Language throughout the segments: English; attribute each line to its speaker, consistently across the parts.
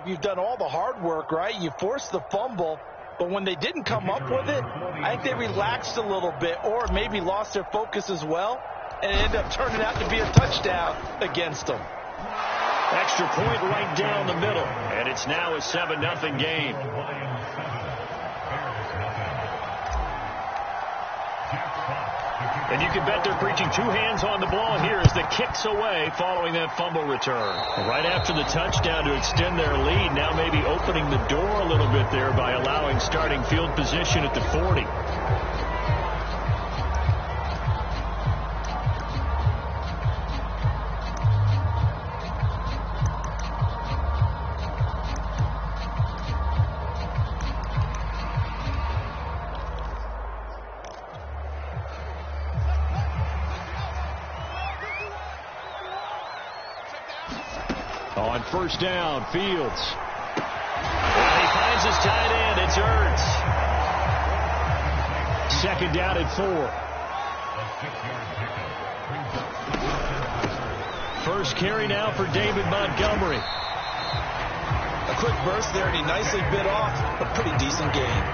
Speaker 1: You've done all the hard work, right? You forced the fumble, but when they didn't come up with it, I think they relaxed a little bit or maybe lost their focus as well, and it ended up turning out to be a touchdown against them.
Speaker 2: Extra point right down the middle, and it's now a 7-0 game. And you can bet they're preaching two hands on the ball here as the kick's away following that fumble return. Right after the touchdown to extend their lead, now maybe opening the door a little bit there by allowing starting field position at the 40. On first down, Fields. And he finds his tight end. It's Ertz. Second down at 4. First carry now for David Montgomery.
Speaker 1: A quick burst there, and he nicely bit off a pretty decent gain.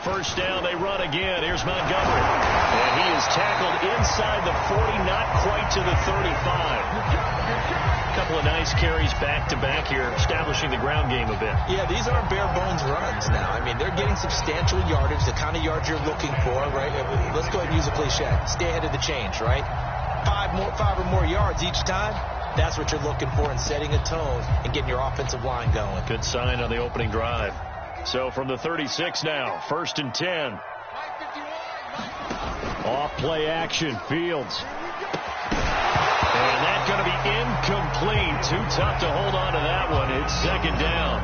Speaker 2: First down, they run again. Here's Montgomery. And he is tackled inside the 40, not quite to the 35. A couple of nice carries back-to-back here, establishing the ground game a bit.
Speaker 1: Yeah, these aren't bare-bones runs now. I mean, they're getting substantial yardage, the kind of yards you're looking for, right? Let's go ahead and use a cliche. Stay ahead of the change, right? Five or more yards each time. That's what you're looking for in setting a tone and getting your offensive line going.
Speaker 2: Good sign on the opening drive. So from the 36 now, 1st and 10. Off play action, Fields. And that's going to be incomplete. Too tough to hold on to that one. It's second down.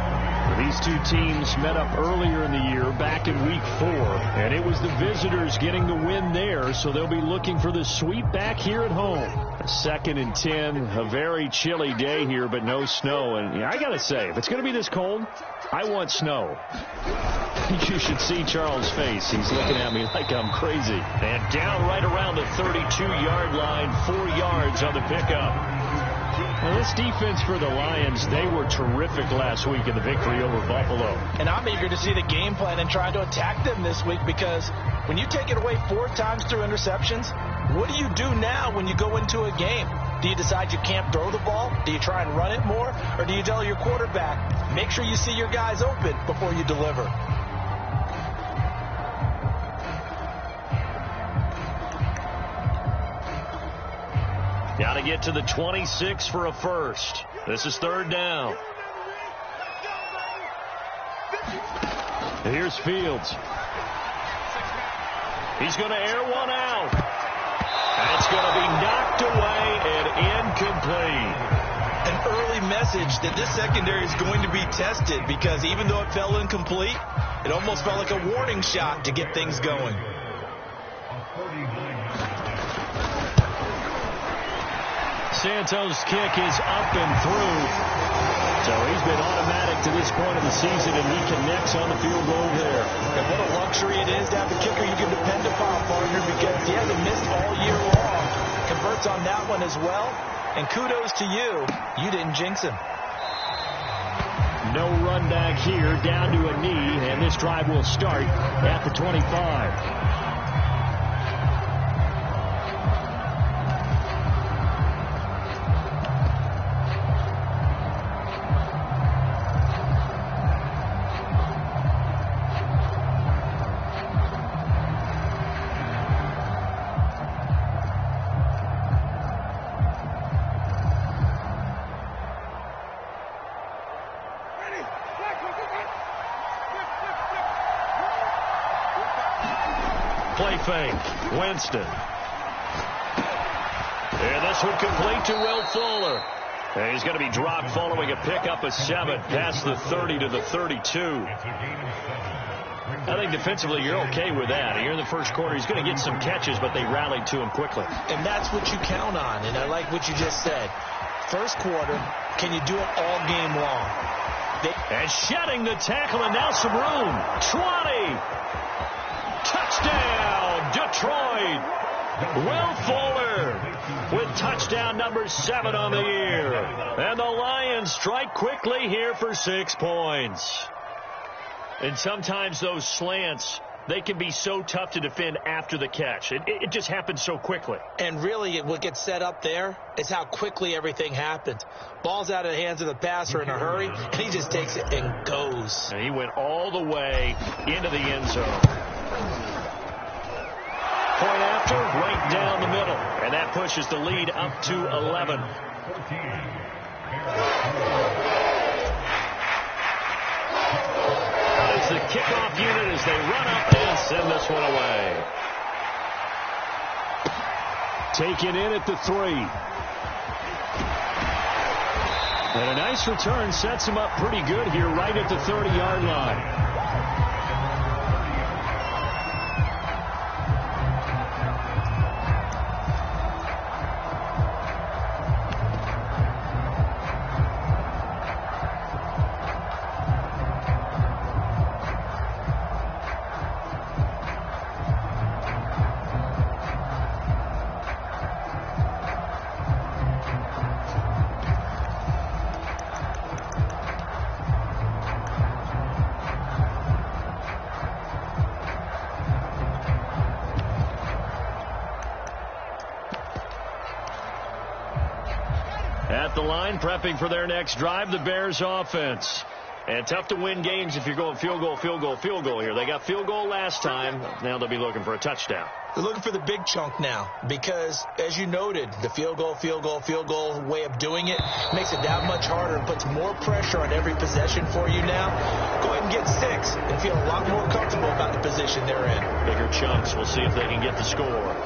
Speaker 2: These two teams met up earlier in the year, back in week 4, and it was the visitors getting the win there, so they'll be looking for the sweep back here at home. 2nd and 10, a very chilly day here, but no snow. And I got to say, if it's going to be this cold, I want snow. You should see Charles' face. He's looking at me like I'm crazy. And down right around the 32-yard line, 4 yards on the pickup. Well, this defense for the Lions, they were terrific last week in the victory over Buffalo.
Speaker 1: And I'm eager to see the game plan and try to attack them this week, because when you take it away 4 times through interceptions, what do you do now when you go into a game? Do you decide you can't throw the ball? Do you try and run it more? Or do you tell your quarterback, make sure you see your guys open before you deliver?
Speaker 2: Got to get to the 26 for a first. This is 3rd down. Here's Fields. He's going to air one out. And it's going to be knocked away and incomplete.
Speaker 1: An early message that this secondary is going to be tested, because even though it fell incomplete, it almost felt like a warning shot to get things going.
Speaker 2: Santos' kick is up and through. So he's been automatic to this point of the season, and he connects on the field goal there.
Speaker 1: And what a luxury it is to have a kicker you can depend upon, partner, because he hasn't missed all year long. Converts on that one as well. And kudos to you. You didn't jinx him.
Speaker 2: No run back here, down to a knee, and this drive will start at the 25. Play fake. Winston. And this one complete to Will Fuller. And he's going to be dropped following a pickup of 7 past the 30 to the 32. I think defensively you're okay with that. Here in the first quarter, he's going to get some catches, but they rallied to him quickly.
Speaker 1: And that's what you count on, and I like what you just said. First quarter, can you do it all game long?
Speaker 2: And shedding the tackle, and now some room. 20. Touchdown, Detroit. Will Fuller with touchdown number 7 on the year. And the Lions strike quickly here for 6 points. And sometimes those slants, they can be so tough to defend after the catch. It just happens so quickly.
Speaker 1: And really, what gets set up there is how quickly everything happened. Ball's out of the hands of the passer in a hurry, and he just takes it and goes.
Speaker 2: And he went all the way into the end zone. Point after, right down the middle. And that pushes the lead up to 11. As the kickoff unit as they run up and send this one away. Taken in at the 3. And a nice return sets him up pretty good here right at the 30-yard line. At the line, prepping for their next drive, the Bears offense. And tough to win games if you're going field goal, field goal, field goal here. They got field goal last time. Now they'll be looking for a touchdown.
Speaker 1: They're looking for the big chunk now because, as you noted, the field goal, field goal, field goal way of doing it makes it that much harder and puts more pressure on every possession for you now. Go ahead and get 6 and feel a lot more comfortable about the position they're in.
Speaker 2: Bigger chunks. We'll see if they can get the score.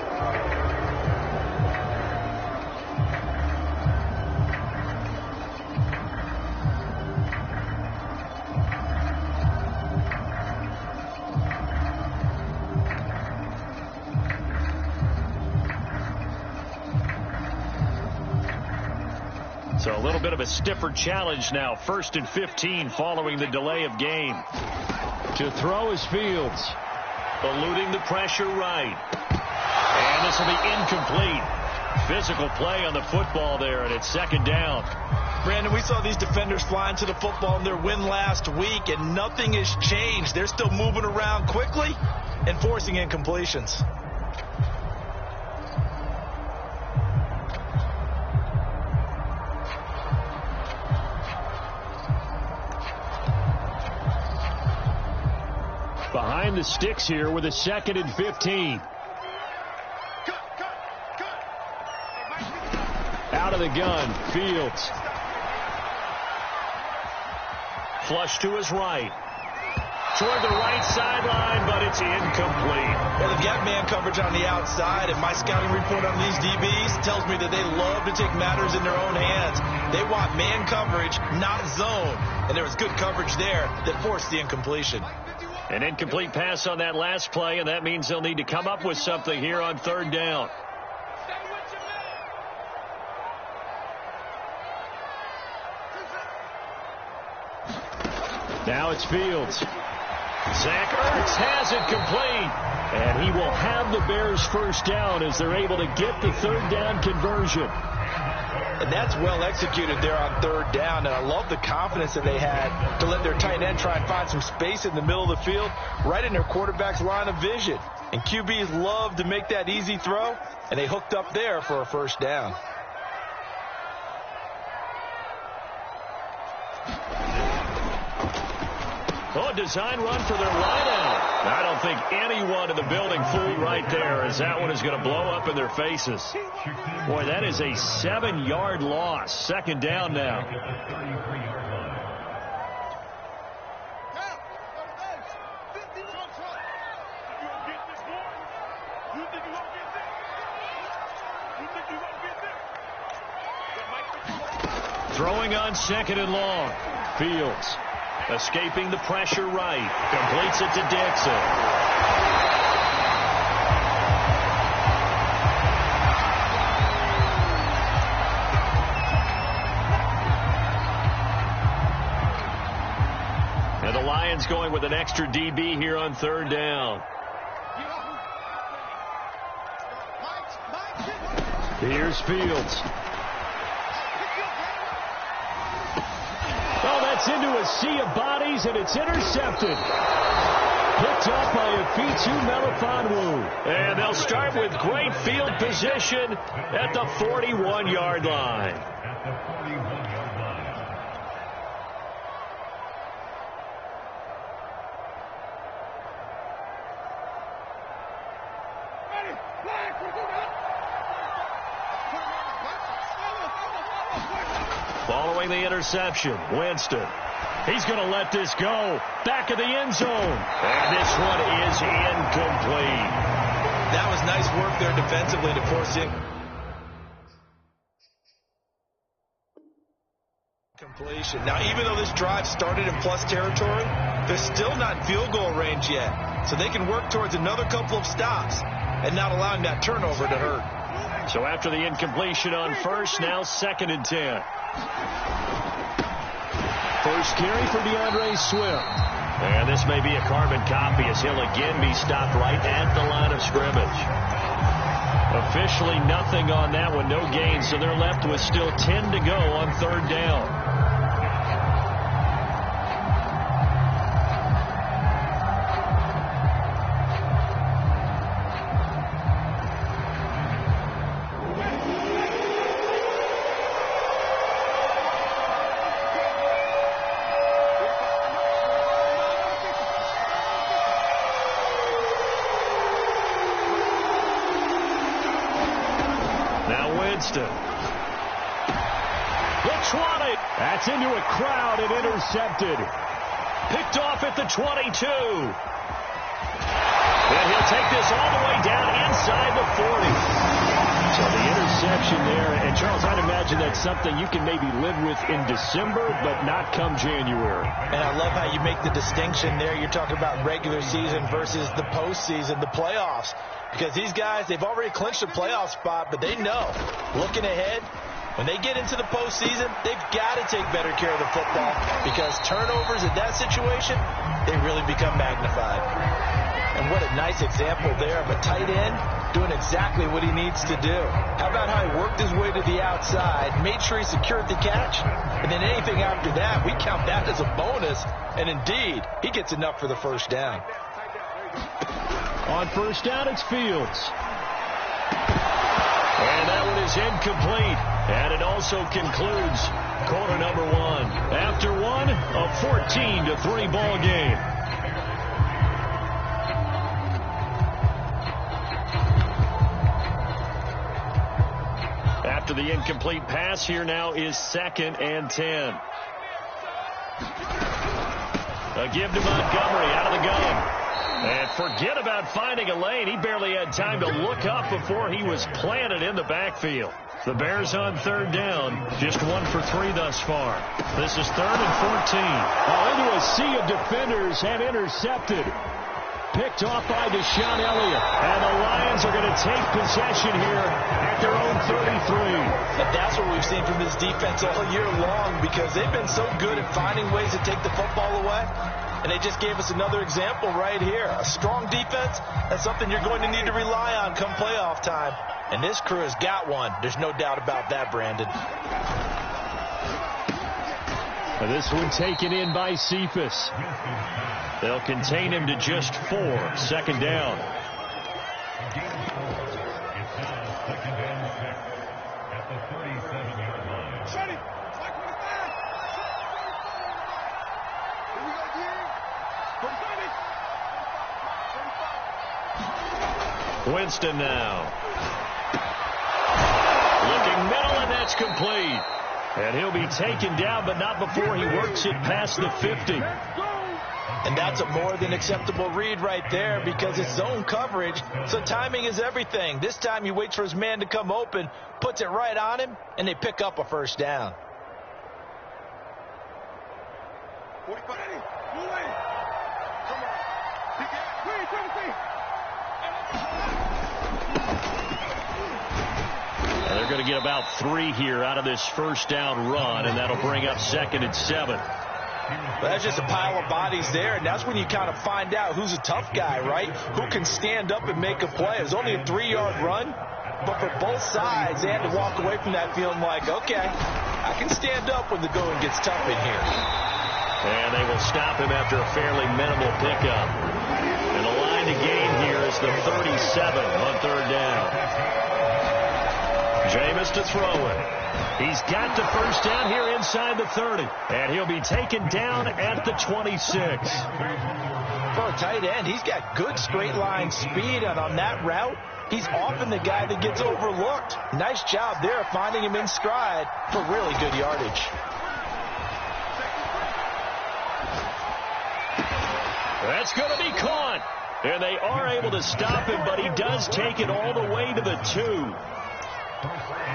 Speaker 2: So a little bit of a stiffer challenge now. 1st and 15 following the delay of game. To throw is Fields. Eluding the pressure right. And this will be incomplete. Physical play on the football there, and it's 2nd down.
Speaker 1: Brandon, we saw these defenders flying to the football in their win last week, and nothing has changed. They're still moving around quickly and forcing incompletions.
Speaker 2: Behind the sticks here with a 2nd and 15. Out of the gun, Fields. Flush to his right. Toward the right sideline, but it's incomplete.
Speaker 1: Well, they've got man coverage on the outside, and my scouting report on these DBs tells me that they love to take matters in their own hands. They want man coverage, not zone. And there was good coverage there that forced the incompletion.
Speaker 2: An incomplete pass on that last play, and that means they'll need to come up with something here on 3rd down. Now it's Fields. Zach Ertz has it complete. And he will have the Bears 1st down as they're able to get the 3rd down conversion.
Speaker 1: And that's well executed there on 3rd down. And I love the confidence that they had to let their tight end try and find some space in the middle of the field, right in their quarterback's line of vision. And QBs love to make that easy throw, and they hooked up there for a 1st down.
Speaker 2: Oh, a design run for their wideout. I don't think anyone in the building fooled right there, as that one is going to blow up in their faces. Boy, that is a 7-yard loss. 2nd down now. Throwing on 2nd and long. Fields. Escaping the pressure right. Completes it to Dixon. And the Lions going with an extra DB here on third down. Here's Fields. Oh, that's into a sea of bodies, and it's intercepted. Picked up by Afitu Melifonwu. And they'll start with great field position at the 41-yard line. Following the interception, Winston. He's going to let this go. Back of the end zone. And this one is incomplete.
Speaker 1: That was nice work there defensively to force it. Completion. Now, even though this drive started in plus territory, they're still not in field goal range yet. So they can work towards another couple of stops and not allowing that turnover to hurt.
Speaker 2: So after the incompletion on first, now 2nd and 10. First carry for DeAndre Swift. And this may be a carbon copy as he'll again be stopped right at the line of scrimmage. Officially nothing on that one, no gain, so they're left with still 10 to go on third down. That's into a crowd and intercepted. Picked off at the 22. And he'll take this all the way down inside the 40. So the interception there. And, Charles, I'd imagine that's something you can maybe live with in December, but not come January.
Speaker 1: And I love how you make the distinction there. You're talking about regular season versus the postseason, the playoffs. Because these guys, they've already clinched a playoff spot, but they know, looking ahead, when they get into the postseason, they've got to take better care of the football because turnovers in that situation, they really become magnified. And what a nice example there of a tight end doing exactly what he needs to do. How about how he worked his way to the outside, made sure he secured the catch, and then anything after that, we count that as a bonus. And indeed, he gets enough for the first down.
Speaker 2: On first down, it's Fields. And that one is incomplete. And it also concludes quarter number one. After one, a 14-3 ball game. After the incomplete pass, here now is 2nd and 10. A give to Montgomery out of the gun. And forget about finding a lane. He barely had time to look up before he was planted in the backfield. The Bears on third down, just 1 for 3 thus far. This is 3rd and 14.
Speaker 3: Into a sea of defenders and intercepted. Picked off by Deshaun Elliott.
Speaker 2: And the Lions are going to take possession here at their own 33.
Speaker 1: And that's what we've seen from this defense all year long because they've been so good at finding ways to take the football away. And they just gave us another example right here. A strong defense, that's something you're going to need to rely on come playoff time. And this crew has got one. There's no doubt about that, Brandon.
Speaker 2: And this one taken in by Cephas. They'll contain him to just 4. 2nd down. Winston now. Looking middle, and that's complete. And he'll be taken down, but not before he works it past the 50.
Speaker 1: And that's a more than acceptable read right there because it's zone coverage, so timing is everything. This time he waits for his man to come open, puts it right on him, and they pick up a first down.
Speaker 2: And they're going to get about 3 here out of this first down run, and that'll bring up 2nd and 7.
Speaker 1: But that's just a pile of bodies there, and that's when you kind of find out who's a tough guy, right? Who can stand up and make a play. It was only a 3-yard run, but for both sides, they had to walk away from that feeling like, okay, I can stand up when the going gets tough in here.
Speaker 2: And they will stop him after a fairly minimal pickup. And the line to gain here is the 37 on 3rd down. Jameis to throw it. He's got the first down here inside the 30. And he'll be taken down at the 26.
Speaker 1: For a tight end, he's got good straight line speed, and on that route, he's often the guy that gets overlooked. Nice job there finding him in stride for really good yardage.
Speaker 2: That's going to be caught. And they are able to stop him, but he does take it all the way to the 2.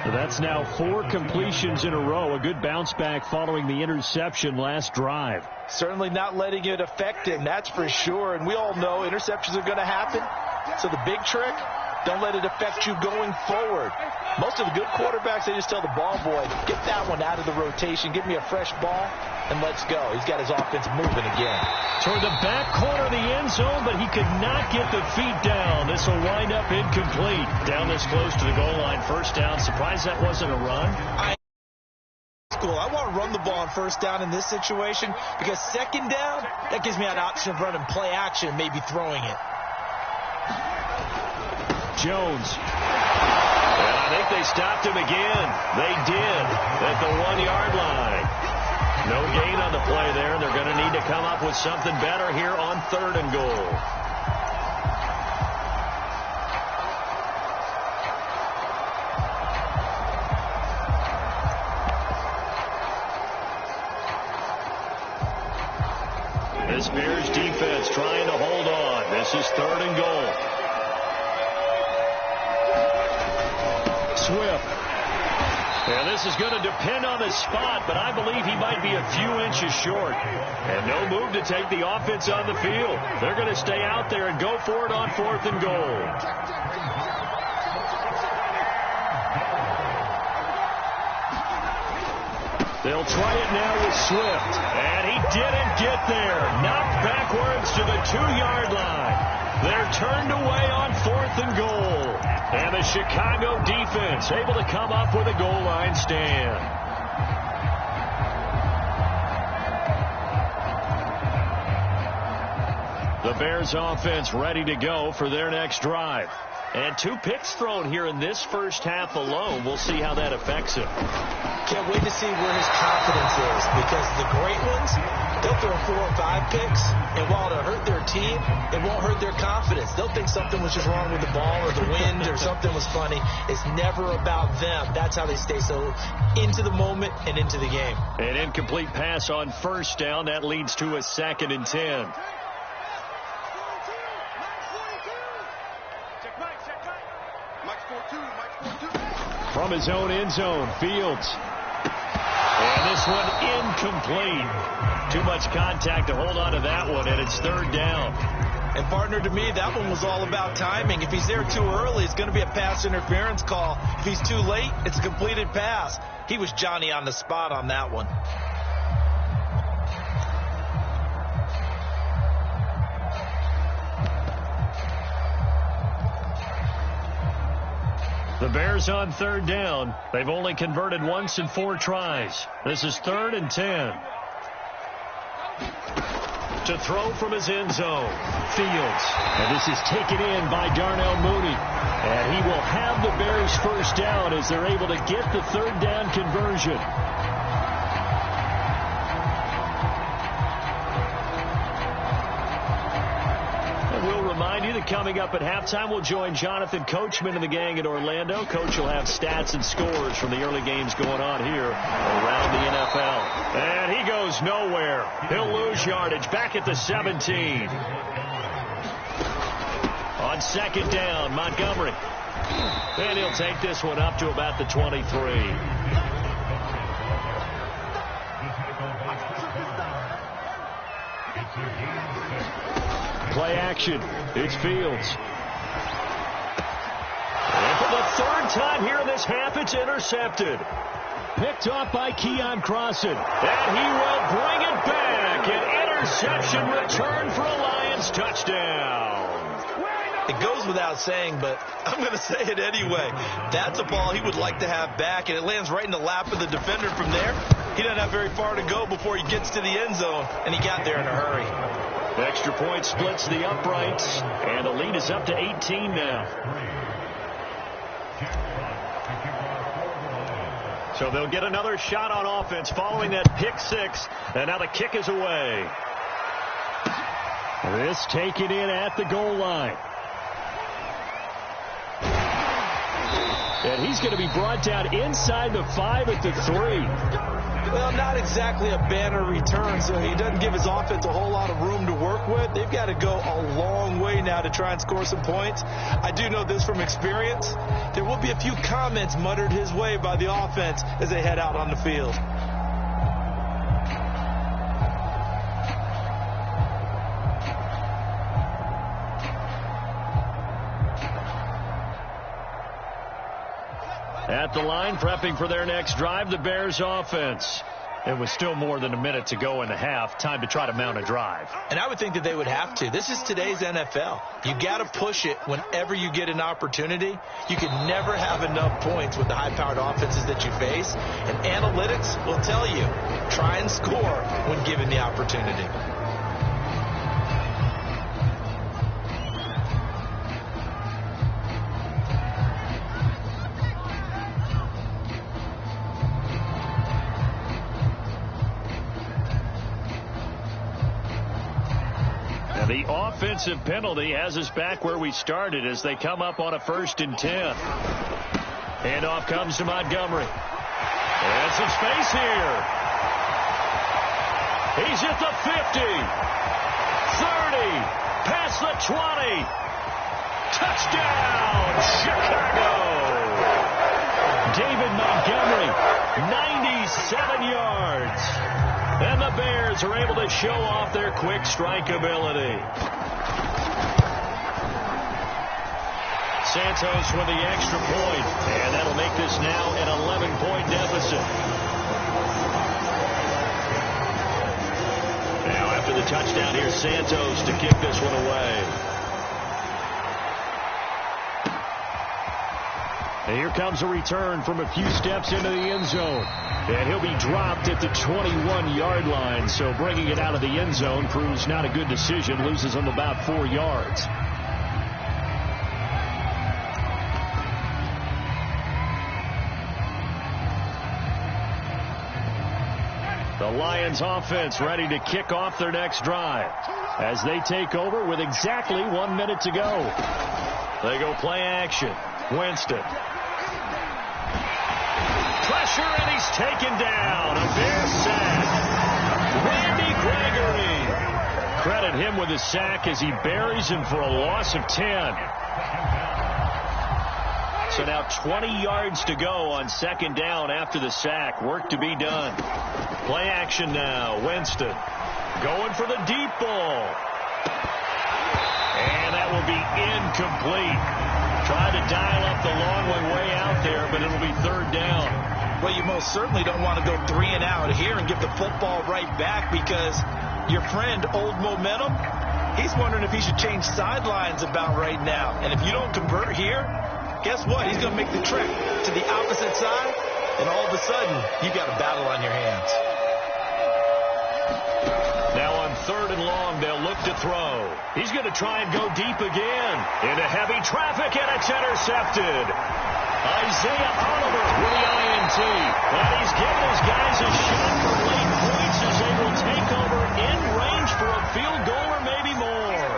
Speaker 3: So that's now 4 completions in a row. A good bounce back following the interception last drive.
Speaker 1: Certainly not letting it affect him, that's for sure. And we all know interceptions are going to happen. So the big trick, don't let it affect you going forward. Most of the good quarterbacks, they just tell the ball boy, get that one out of the rotation, give me a fresh ball, and let's go. He's got his offense moving again.
Speaker 3: Toward the back corner of the end zone, but he could not get the feet down. This will wind up incomplete.
Speaker 2: Down this close to the goal line, first down. Surprised that wasn't a run.
Speaker 1: I want to run the ball on first down in this situation because second down, that gives me an option of running play action, maybe throwing it.
Speaker 3: Jones.
Speaker 2: And I think they stopped him again. They did at the 1-yard line. No gain on the play there, and they're going to need to come up with something better here on 3rd and goal. This Bears defense trying to hold on. This is 3rd and goal.
Speaker 3: Swift.
Speaker 2: And this is going to depend on the spot, but I believe he might be a few inches short. And no move to take the offense on the field. They're going to stay out there and go for it on 4th and goal. They'll try it now with Swift. And he didn't get there. Knocked backwards to the 2-yard line. They're turned away on 4th and goal. And the Chicago defense able to come up with a goal line stand. The Bears offense ready to go for their next drive. And 2 picks thrown here in this first half alone. We'll see how that affects him.
Speaker 1: Can't wait to see where his confidence is, because the great ones, they'll throw 4 or 5 picks, and while it'll hurt their team, it won't hurt their confidence. They'll think something was just wrong with the ball or the wind or something was funny. It's never about them. That's how they stay so into the moment and into the game.
Speaker 2: An incomplete pass on first down. That leads to a 2nd and 10.
Speaker 3: From his own end zone, Fields.
Speaker 2: And this one incomplete. Too much contact to hold on to that one, and it's 3rd down.
Speaker 1: And partner, to me, that one was all about timing. If he's there too early, it's going to be a pass interference call. If he's too late, it's a completed pass. He was Johnny on the spot on that one.
Speaker 2: The Bears on 3rd down. They've only converted once in 4 tries. This is 3rd and 10. To throw from his end zone, Fields.
Speaker 3: And this is taken in by Darnell Mooney.
Speaker 2: And he will have the Bears first down as they're able to get the 3rd down conversion. Coming up at halftime, we'll join Jonathan Coachman and the gang in Orlando. Coach will have stats and scores from the early games going on here around the NFL. And he goes nowhere. He'll lose yardage back at the 17. On 2nd down, Montgomery. And he'll take this one up to about the 23.
Speaker 3: Play action. It's Fields.
Speaker 2: And for the third time here in this half, it's intercepted.
Speaker 3: Picked off by Keon Crossan.
Speaker 2: And he will bring it back. An interception return for a Lions touchdown.
Speaker 1: It goes without saying, but I'm going to say it anyway. That's a ball he would like to have back, and it lands right in the lap of the defender from there. He doesn't have very far to go before he gets to the end zone, and he got there in a hurry.
Speaker 2: The extra point splits the uprights, and the lead is up to 18 now. So they'll get another shot on offense following that pick six, and now the kick is away.
Speaker 3: This taken in at the goal line. And he's going to be brought down inside the 5 at the 3.
Speaker 1: Well, not exactly a banner return, so he doesn't give his offense a whole lot of room to work with. They've got to go a long way now to try and score some points. I do know this from experience. There will be a few comments muttered his way by the offense as they head out on the field.
Speaker 2: At the line, prepping for their next drive, the Bears offense.
Speaker 3: It was still more than a minute to go in the half. Time to try to mount a drive.
Speaker 1: And I would think that they would have to. This is today's NFL. You got to push it whenever you get an opportunity. You can never have enough points with the high-powered offenses that you face. And analytics will tell you, try and score when given the opportunity.
Speaker 2: The offensive penalty has us back where we started as they come up on a 1st and 10. Handoff comes to Montgomery. And some space here. He's at the 50. 30. Past the 20. Touchdown, Chicago.
Speaker 3: David Montgomery,
Speaker 2: 97 yards. And the Bears are able to show off their quick strike ability. Santos with the extra point, and that'll make this now an 11-point deficit. Now after the touchdown, here's Santos to kick this one away.
Speaker 3: And here comes a return from a few steps into the end zone. And he'll be dropped at the 21-yard line. So bringing it out of the end zone proves not a good decision. Loses him about 4 yards. The Lions offense ready to kick off their next drive as they take over with exactly 1 minute to go.
Speaker 2: They go play action. Winston. Pressure, and he's taken down. A Bears sack. Randy Gregory.
Speaker 3: Credit him with his sack as he buries him for a loss of 10.
Speaker 2: So now 20 yards to go on 2nd down after the sack. Work to be done. Play action now. Winston going for the deep ball. And that will be incomplete. Try to dial up the long one way out there, but it'll be 3rd down.
Speaker 1: Well, you most certainly don't want to go 3 and out here and give the football right back because your friend, Old Momentum, he's wondering if he should change sidelines about right now. And if you don't convert here, guess what? He's going to make the trek to the opposite side, and all of a sudden, you got a battle on your hands.
Speaker 2: Now on 3rd and long, they'll look to throw. He's going to try and go deep again. Into heavy traffic, and it's intercepted. Isaiah Oliver with the INT. And he's giving his guys a shot for late points as they will take over in range for a field goal or maybe more.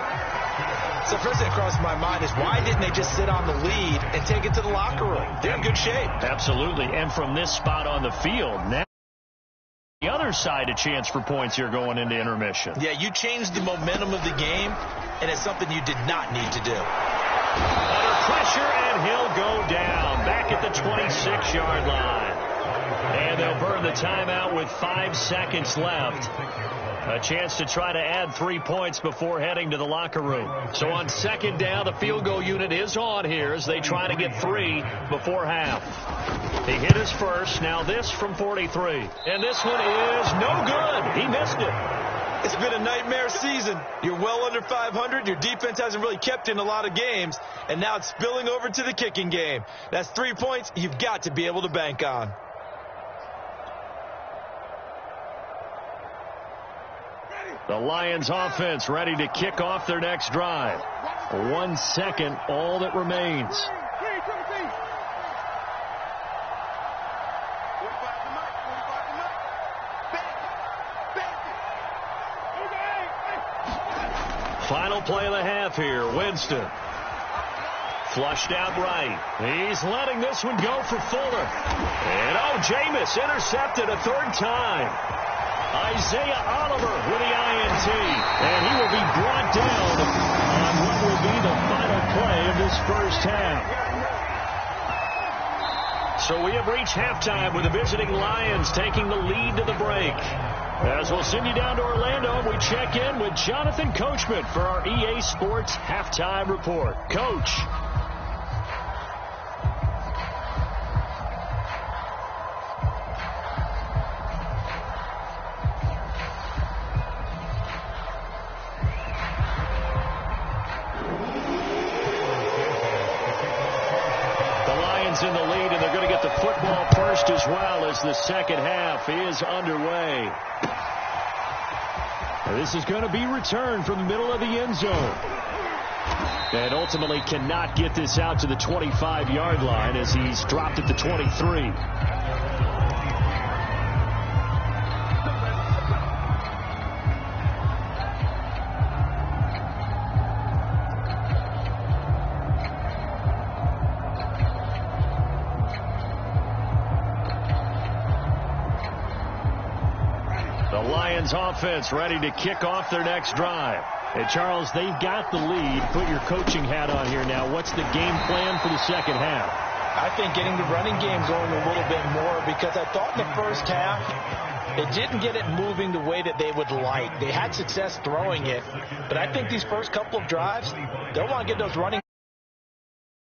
Speaker 1: So first thing that crossed my mind is why didn't they just sit on the lead and take it to the locker room? They're in good shape.
Speaker 3: Absolutely. And from this spot on the field, now the other side a chance for points here going into intermission.
Speaker 1: Yeah, you changed the momentum of the game, and it's something you did not need to do.
Speaker 2: Under pressure, and he'll go down back at the 26-yard line. And they'll burn the timeout with 5 seconds left. A chance to try to add 3 points before heading to the locker room. So on second down, the field goal unit is on here as they try to get 3 before half. He hit his first. Now this from 43. And this one is no good. He missed it.
Speaker 1: It's been a nightmare season. You're well under 500. Your defense hasn't really kept in a lot of games. And now it's spilling over to the kicking game. That's 3 points you've got to be able to bank on.
Speaker 2: The Lions offense ready to kick off their next drive. 1 second, all that remains. Final play of the half here. Winston. Flushed out right. He's letting this one go for Fuller. And Jameis intercepted a third time. Isaiah Oliver with the INT. And he will be brought down on what will be the final play of this first half. So we have reached halftime with the visiting Lions taking the lead to the break. As we'll send you down to Orlando, we check in with Jonathan Coachman for our EA Sports Halftime Report. Coach. In the lead, and they're going to get the football first as well as the second half is underway. This is going to be returned from the middle of the end zone. And ultimately cannot get this out to the 25-yard line as he's dropped at the 23. Offense ready to kick off their next drive. And Charles, they've got the lead. Put your coaching hat on here now. What's the game plan for the second half?
Speaker 1: I think getting the running game going a little bit more, because I thought in the first half it didn't get it moving the way that they would like. They had success throwing it, but I think these first couple of drives, they'll want to get those running